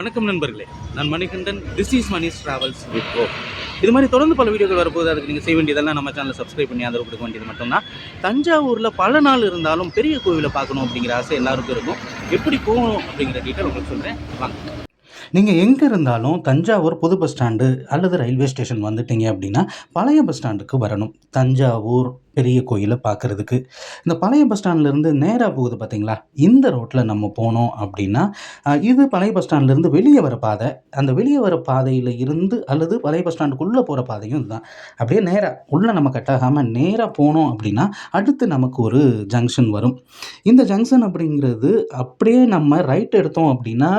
வணக்கம் நண்பர்களே, நான் Manikandan. This is Mani's travels with hope. இது மாதிரி தொடர்ந்து பல வீடியோக்கள் வரப்போது. அதுக்கு நீங்கள் செய்ய வேண்டியதெல்லாம் நம்ம சேனலை சப்ஸ்கிரைப் பண்ணி ஆதரவு கொடுக்க வேண்டியது மட்டும்தான். தஞ்சாவூரில் பல நாள் இருந்தாலும் பெரிய கோவிலை பார்க்கணும் அப்படிங்கிற ஆசை எல்லாருக்கும் இருக்கும். எப்படி போகணும் அப்படிங்கிற டீட்டெயில் உங்களுக்கு சொல்கிறேன், வாங்க. நீங்கள் எங்கே இருந்தாலும் தஞ்சாவூர் புது பஸ் ஸ்டாண்டு அல்லது ரயில்வே ஸ்டேஷன் வந்துட்டீங்க அப்படின்னா பழைய பஸ் ஸ்டாண்டுக்கு வரணும். தஞ்சாவூர் பெரிய கோயிலை பார்க்குறதுக்கு இந்த பழைய பஸ் ஸ்டாண்ட்லேருந்து நேராக போகுது பார்த்தீங்களா, இந்த ரோட்டில் நம்ம போனோம் அப்படின்னா இது பழைய பஸ் ஸ்டாண்ட்லேருந்து வெளியே வர பாதை. அந்த வெளியே வர பாதையில் இருந்து அல்லது பழைய பஸ் ஸ்டாண்டுக்குள்ளே போகிற பாதையும் இதுதான். அப்படியே நேராக உள்ளே நம்ம கட்டாகாமல் நேராக போனோம் அப்படின்னா அடுத்து நமக்கு ஒரு ஜங்ஷன் வரும். இந்த ஜங்ஷன் அப்படிங்கிறது அப்படியே நம்ம ரைட் எடுத்தோம் அப்படின்னா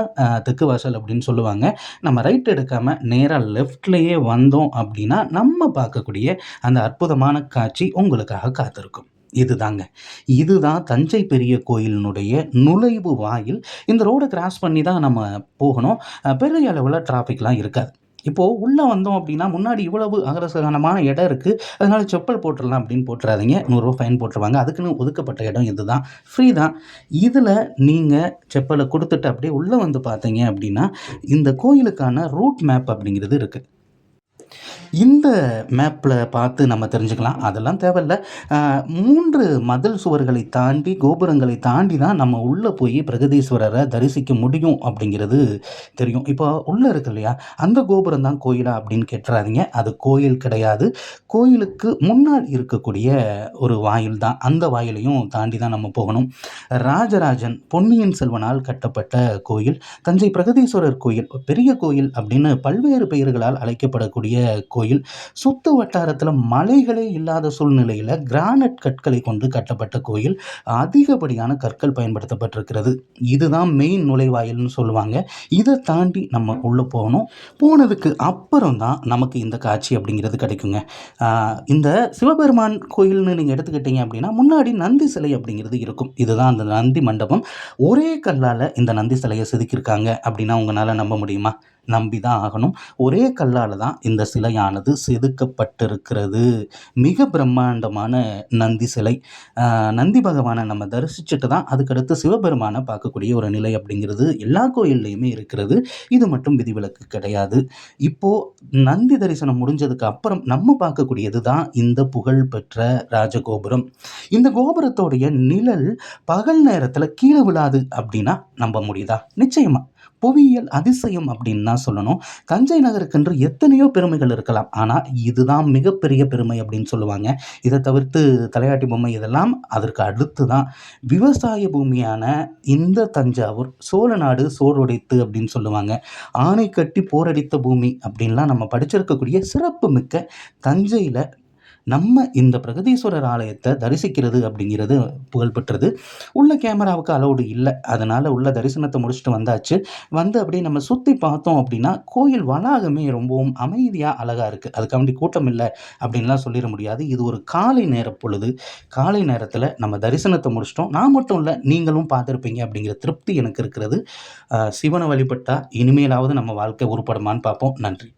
தெற்கு வாசல் அப்படின்னு சொல்லுவாங்க. நம்ம ரைட் எடுக்காமல் நேராக லெஃப்ட்லேயே வந்தோம் அப்படின்னா நம்ம பார்க்கக்கூடிய அந்த அற்புதமான காட்சி உங்களுக்காக காத்திருக்கும். இதுதான் தஞ்சை பெரிய கோயிலினுடைய நுழைவு வாயில். இந்த ரோடை கிராஸ் பண்ணி தான் நம்ம போகணும். பெரிய அளவில் டிராஃபிக்லாம் இருக்காது. இப்போது உள்ளே வந்தோம் அப்படின்னா முன்னாடி இவ்வளவு அகரசகனமான இடம் இருக்குது, அதனால் செப்பல் போட்டுடலாம் அப்படின்னு போட்டுறாதீங்க. 100 ஃபைன் போட்டுருவாங்க. அதுக்குன்னு ஒதுக்கப்பட்ட இடம் இதுதான், ஃப்ரீ தான். இதில் நீங்கள் செப்பலை கொடுத்துட்டு அப்படியே உள்ளே வந்து பார்த்தீங்க அப்படின்னா இந்த கோயிலுக்கான ரூட் மேப் அப்படிங்கிறது இருக்குது. இந்த மேப்பில் பார்த்து நம்ம தெரிஞ்சுக்கலாம். அதெல்லாம் தேவையில்ல. 3 மதில் சுவர்களை தாண்டி கோபுரங்களை தாண்டி தான் நம்ம உள்ளே போய் பிரகதீஸ்வரரை தரிசிக்க முடியும் அப்படிங்கிறது தெரியும். இப்போ உள்ளே இருக்கு இல்லையா, அந்த கோபுரம் தான் கோயிலா அப்படின்னு கேட்டுறாதீங்க. அது கோயில் கிடையாது. கோயிலுக்கு முன்னால் இருக்கக்கூடிய ஒரு வாயில் தான். அந்த வாயிலையும் தாண்டி தான் நம்ம போகணும். ராஜராஜன் பொன்னியின் செல்வனால் கட்டப்பட்ட கோயில் தஞ்சை பிரகதீஸ்வரர் கோயில். பெரிய கோயில் அப்படின்னு பல்வேறு பெயர்களால் அழைக்கப்படக்கூடிய கோயில். சுத்து வட்டாரத்தில் மலைகளே இல்லாத சூழ்நிலையில் கிரானைட் கற்களை கொண்டு கட்டப்பட்ட கோயில். அதிகப்படியான கற்கள் பயன்படுத்தப்பட்டிருக்கிறது. இதுதான் மெயின் நுழைவாயில்னு சொல்லுவாங்க. இதை தாண்டி நம்ம உள்ளே போகணும். போனதுக்கு அப்புறம் தான் நமக்கு இந்த காட்சி அப்படிங்கிறது கிடைக்குங்க. இந்த சிவபெருமான் கோயில்னு நீங்கள் எடுத்துக்கிட்டீங்க அப்படின்னா முன்னாடி நந்தி சிலை அப்படிங்கிறது இருக்கும். இதுதான் அந்த நந்தி மண்டபம். ஒரே கல்லால் இந்த நந்தி சிலையை செதுக்கியிருக்காங்க அப்படின்னா உங்களால் நம்ப முடியுமா? நம்பி தான் ஆகணும். ஒரே கல்லால் தான் இந்த சிலையானது செதுக்கப்பட்டிருக்கிறது. மிக பிரம்மாண்டமான நந்தி சிலை. நந்தி பகவானை நம்ம தரிசிச்சுட்டு தான் அதுக்கடுத்து சிவபெருமானை பார்க்கக்கூடிய ஒரு நிலை அப்படிங்கிறது எல்லா கோயில்லையுமே இருக்கிறது. இது மட்டும் விதிவிலக்கு கிடையாது. இப்போது நந்தி தரிசனம் முடிஞ்சதுக்கு அப்புறம் நம்ம பார்க்கக்கூடியது தான் இந்த புகழ்பெற்ற ராஜகோபுரம். இந்த கோபுரத்தோடைய நிழல் பகல் நேரத்தில் கீழே விழாது அப்படின்னா நம்ப முடியுதா? நிச்சயமா. புவியியல் அதிசயம் அப்படின்னு தான் சொல்லணும். தஞ்சை நகருக்கென்று எத்தனையோ பெருமைகள் இருக்கலாம், ஆனால் இதுதான் மிகப்பெரிய பெருமை அப்படின்னு சொல்லுவாங்க. இதை தவிர்த்து தலையாட்டி பொம்மை இதெல்லாம் அதற்கு அடுத்து தான். விவசாய பூமியான இந்த தஞ்சாவூர் சோழ நாடு சோறுடைத்து அப்படின்னு சொல்லுவாங்க. ஆணை கட்டி போரடித்த பூமி அப்படின்லாம் நம்ம படிச்சிருக்கக்கூடிய சிறப்பு மிக்க தஞ்சையில் நம்ம இந்த பிரகதீஸ்வரர் ஆலயத்தை தரிசிக்கிறது அப்படிங்கிறது புகழ்பெற்றது. உள்ள கேமராவுக்கு அலௌடு இல்லை, அதனால் உள்ள தரிசனத்தை முடிச்சுட்டு வந்தாச்சு. வந்து அப்படியே நம்ம சுற்றி பார்த்தோம் அப்படின்னா கோயில் வளாகமே ரொம்பவும் அமைதியாக அழகாக இருக்குது. அதுக்காண்டி கூட்டம் இல்லை அப்படின்லாம் சொல்லிட முடியாது. இது ஒரு காலை நேர பொழுது. காலை நேரத்தில் நம்ம தரிசனத்தை முடிச்சிட்டோம். நான் மட்டும் இல்லை, நீங்களும் பார்த்துருப்பீங்க அப்படிங்கிற திருப்தி எனக்கு இருக்கிறது. சிவனை வழிபட்டால் இனிமேலாவது நம்ம வாழ்க்கை உருப்படுமான்னு பார்ப்போம். நன்றி.